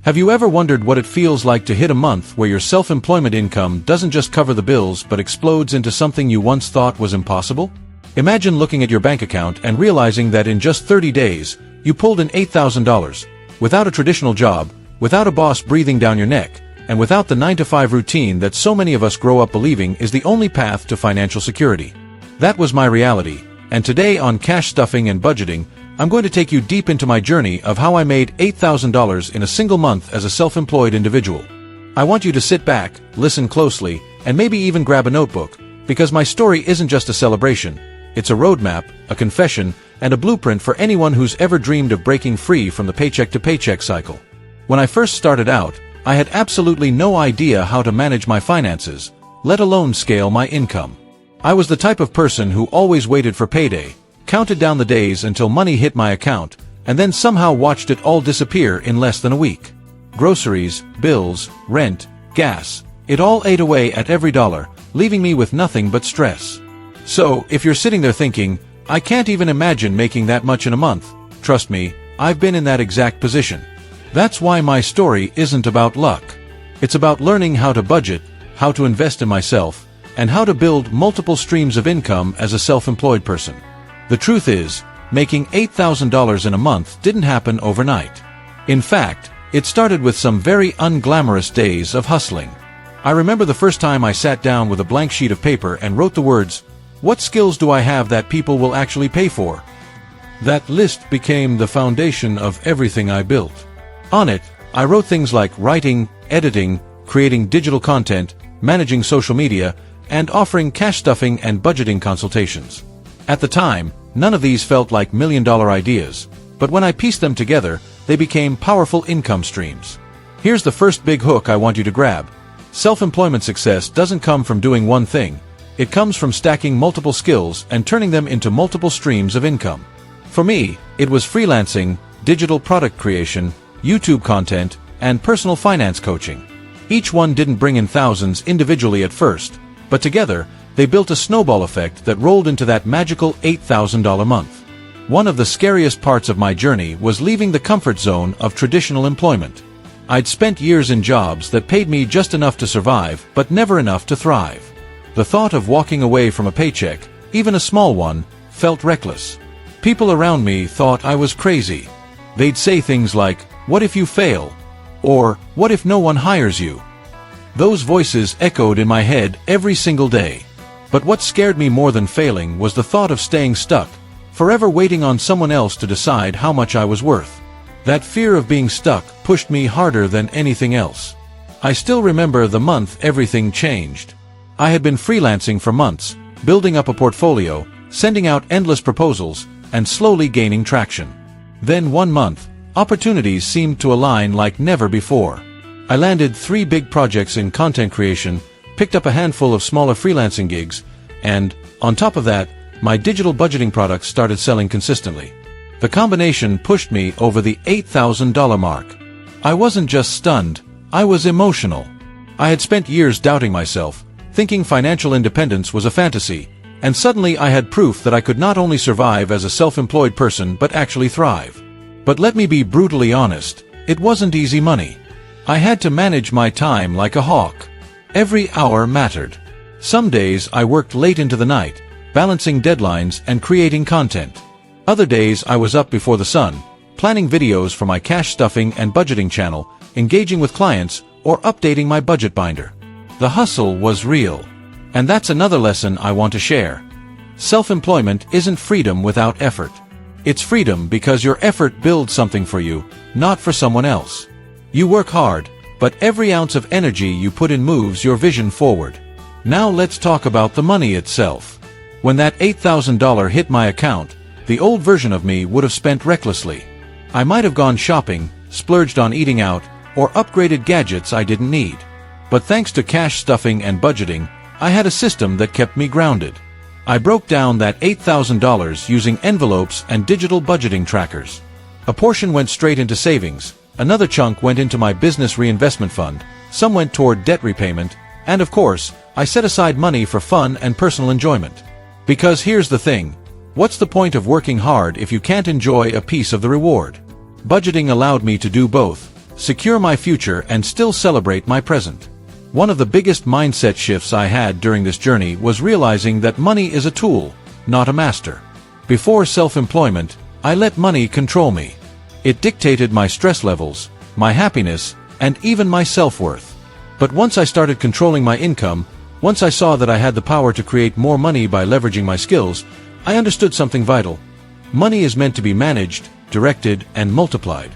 Have you ever wondered what it feels like to hit a month where your self-employment income doesn't just cover the bills but explodes into something you once thought was impossible? Imagine looking at your bank account and realizing that in just 30 days, you pulled in $8,000, without a traditional job, without a boss breathing down your neck, and without the 9-to-5 routine that so many of us grow up believing is the only path to financial security. That was my reality, and today on Cash Stuffing and Budgeting, I'm going to take you deep into my journey of how I made $8,000 in a single month as a self-employed individual. I want you to sit back, listen closely, and maybe even grab a notebook, because my story isn't just a celebration, it's a roadmap, a confession, and a blueprint for anyone who's ever dreamed of breaking free from the paycheck-to-paycheck cycle. When I first started out, I had absolutely no idea how to manage my finances, let alone scale my income. I was the type of person who always waited for payday, counted down the days until money hit my account, and then somehow watched it all disappear in less than a week. Groceries, bills, rent, gas, it all ate away at every dollar, leaving me with nothing but stress. So, if you're sitting there thinking, I can't even imagine making that much in a month, trust me, I've been in that exact position. That's why my story isn't about luck. It's about learning how to budget, how to invest in myself, and how to build multiple streams of income as a self-employed person. The truth is, making $8,000 in a month didn't happen overnight. In fact, it started with some very unglamorous days of hustling. I remember the first time I sat down with a blank sheet of paper and wrote the words, "What skills do I have that people will actually pay for?" That list became the foundation of everything I built. On it, I wrote things like writing, editing, creating digital content, managing social media, and offering cash stuffing and budgeting consultations. At the time, none of these felt like million-dollar ideas, but when I pieced them together, they became powerful income streams. Here's the first big hook I want you to grab. Self-employment success doesn't come from doing one thing. It comes from stacking multiple skills and turning them into multiple streams of income. For me, it was freelancing, digital product creation, YouTube content, and personal finance coaching. Each one didn't bring in thousands individually at first, but together, they built a snowball effect that rolled into that magical $8,000 month. One of the scariest parts of my journey was leaving the comfort zone of traditional employment. I'd spent years in jobs that paid me just enough to survive, but never enough to thrive. The thought of walking away from a paycheck, even a small one, felt reckless. People around me thought I was crazy. They'd say things like, "What if you fail?" Or, "What if no one hires you?" Those voices echoed in my head every single day. But what scared me more than failing was the thought of staying stuck, forever waiting on someone else to decide how much I was worth. That fear of being stuck pushed me harder than anything else. I still remember the month everything changed. I had been freelancing for months, building up a portfolio, sending out endless proposals, and slowly gaining traction. Then one month, opportunities seemed to align like never before. I landed 3 big projects in content creation, picked up a handful of smaller freelancing gigs, and, on top of that, my digital budgeting products started selling consistently. The combination pushed me over the $8,000 mark. I wasn't just stunned, I was emotional. I had spent years doubting myself, thinking financial independence was a fantasy, and suddenly I had proof that I could not only survive as a self-employed person but actually thrive. But let me be brutally honest, it wasn't easy money. I had to manage my time like a hawk. Every hour mattered. Some days I worked late into the night, balancing deadlines and creating content. Other days I was up before the sun, planning videos for my cash stuffing and budgeting channel, engaging with clients, or updating my budget binder. The hustle was real. And that's another lesson I want to share. Self-employment isn't freedom without effort. It's freedom because your effort builds something for you, not for someone else. You work hard, but every ounce of energy you put in moves your vision forward. Now let's talk about the money itself. When that $8,000 hit my account, the old version of me would have spent recklessly. I might have gone shopping, splurged on eating out, or upgraded gadgets I didn't need. But thanks to cash stuffing and budgeting, I had a system that kept me grounded. I broke down that $8,000 using envelopes and digital budgeting trackers. A portion went straight into savings, another chunk went into my business reinvestment fund, some went toward debt repayment, and of course, I set aside money for fun and personal enjoyment. Because here's the thing, what's the point of working hard if you can't enjoy a piece of the reward? Budgeting allowed me to do both, secure my future, and still celebrate my present. One of the biggest mindset shifts I had during this journey was realizing that money is a tool, not a master. Before self-employment, I let money control me. It dictated my stress levels, my happiness, and even my self-worth. But once I started controlling my income, once I saw that I had the power to create more money by leveraging my skills, I understood something vital. Money is meant to be managed, directed, and multiplied.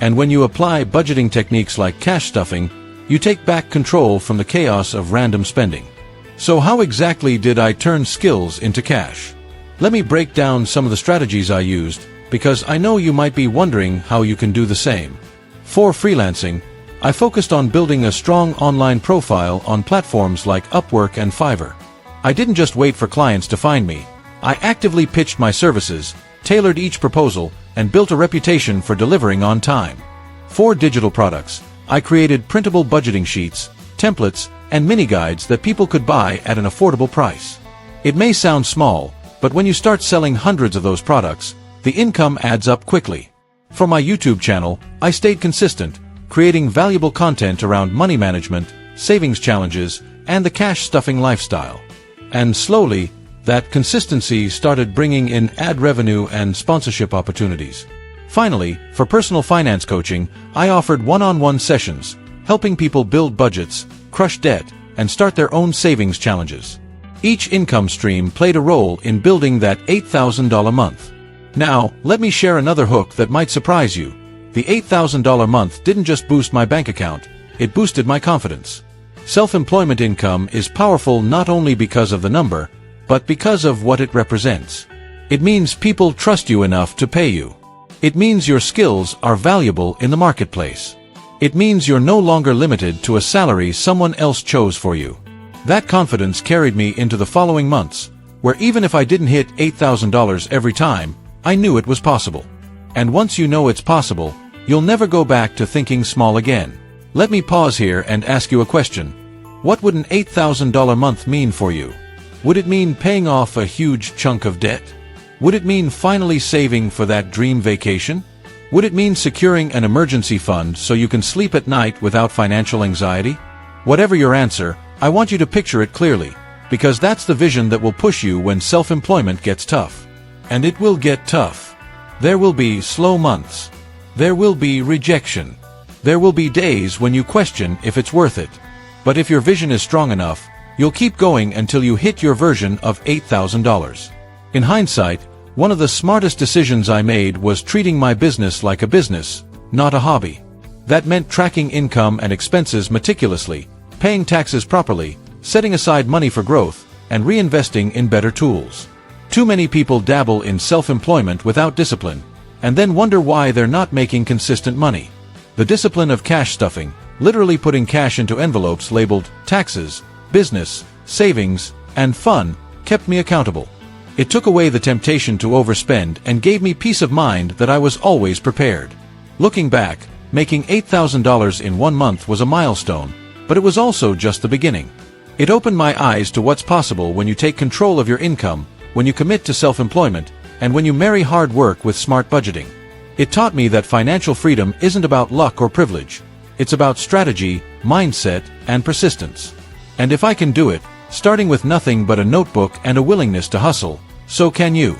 And when you apply budgeting techniques like cash stuffing, you take back control from the chaos of random spending. So how exactly did I turn skills into cash? Let me break down some of the strategies I used, because I know you might be wondering how you can do the same. For freelancing, I focused on building a strong online profile on platforms like Upwork and Fiverr. I didn't just wait for clients to find me. I actively pitched my services, tailored each proposal, and built a reputation for delivering on time. For digital products, I created printable budgeting sheets, templates, and mini-guides that people could buy at an affordable price. It may sound small, but when you start selling hundreds of those products, the income adds up quickly. For my YouTube channel, I stayed consistent, creating valuable content around money management, savings challenges, and the cash-stuffing lifestyle. And slowly, that consistency started bringing in ad revenue and sponsorship opportunities. Finally, for personal finance coaching, I offered one-on-one sessions, helping people build budgets, crush debt, and start their own savings challenges. Each income stream played a role in building that $8,000 month. Now, let me share another hook that might surprise you. The $8,000 month didn't just boost my bank account, it boosted my confidence. Self-employment income is powerful not only because of the number, but because of what it represents. It means people trust you enough to pay you. It means your skills are valuable in the marketplace. It means you're no longer limited to a salary someone else chose for you. That confidence carried me into the following months, where even if I didn't hit $8,000 every time, I knew it was possible. And once you know it's possible, you'll never go back to thinking small again. Let me pause here and ask you a question. What would an $8,000 month mean for you? Would it mean paying off a huge chunk of debt? Would it mean finally saving for that dream vacation? Would it mean securing an emergency fund so you can sleep at night without financial anxiety? Whatever your answer, I want you to picture it clearly, because that's the vision that will push you when self-employment gets tough. And it will get tough. There will be slow months. There will be rejection. There will be days when you question if it's worth it. But if your vision is strong enough, you'll keep going until you hit your version of $8,000. In hindsight, one of the smartest decisions I made was treating my business like a business, not a hobby. That meant tracking income and expenses meticulously, paying taxes properly, setting aside money for growth, and reinvesting in better tools. Too many people dabble in self-employment without discipline, and then wonder why they're not making consistent money. The discipline of cash stuffing, literally putting cash into envelopes labeled taxes, business, savings, and fun, kept me accountable. It took away the temptation to overspend and gave me peace of mind that I was always prepared. Looking back, making $8,000 in 1 month was a milestone, but it was also just the beginning. It opened my eyes to what's possible when you take control of your income, when you commit to self-employment, and when you marry hard work with smart budgeting. It taught me that financial freedom isn't about luck or privilege. It's about strategy, mindset, and persistence. And if I can do it, starting with nothing but a notebook and a willingness to hustle, so can you.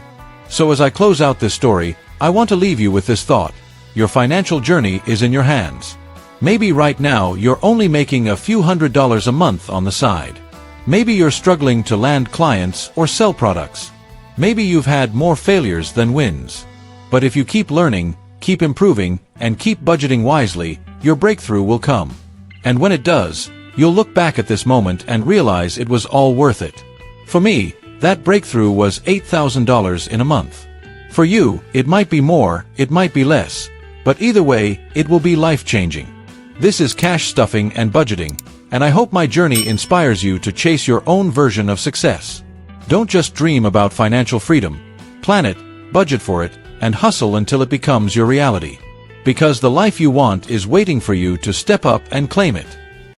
So as I close out this story, I want to leave you with this thought. Your financial journey is in your hands. Maybe right now you're only making a few $100s a month on the side. Maybe you're struggling to land clients or sell products. Maybe you've had more failures than wins. But if you keep learning, keep improving, and keep budgeting wisely, your breakthrough will come. And when it does, you'll look back at this moment and realize it was all worth it. For me, that breakthrough was $8,000 in a month. For you, it might be more, it might be less, but either way, it will be life-changing. This is Cash Stuffing and Budgeting, and I hope my journey inspires you to chase your own version of success. Don't just dream about financial freedom. Plan it, budget for it, and hustle until it becomes your reality. Because the life you want is waiting for you to step up and claim it.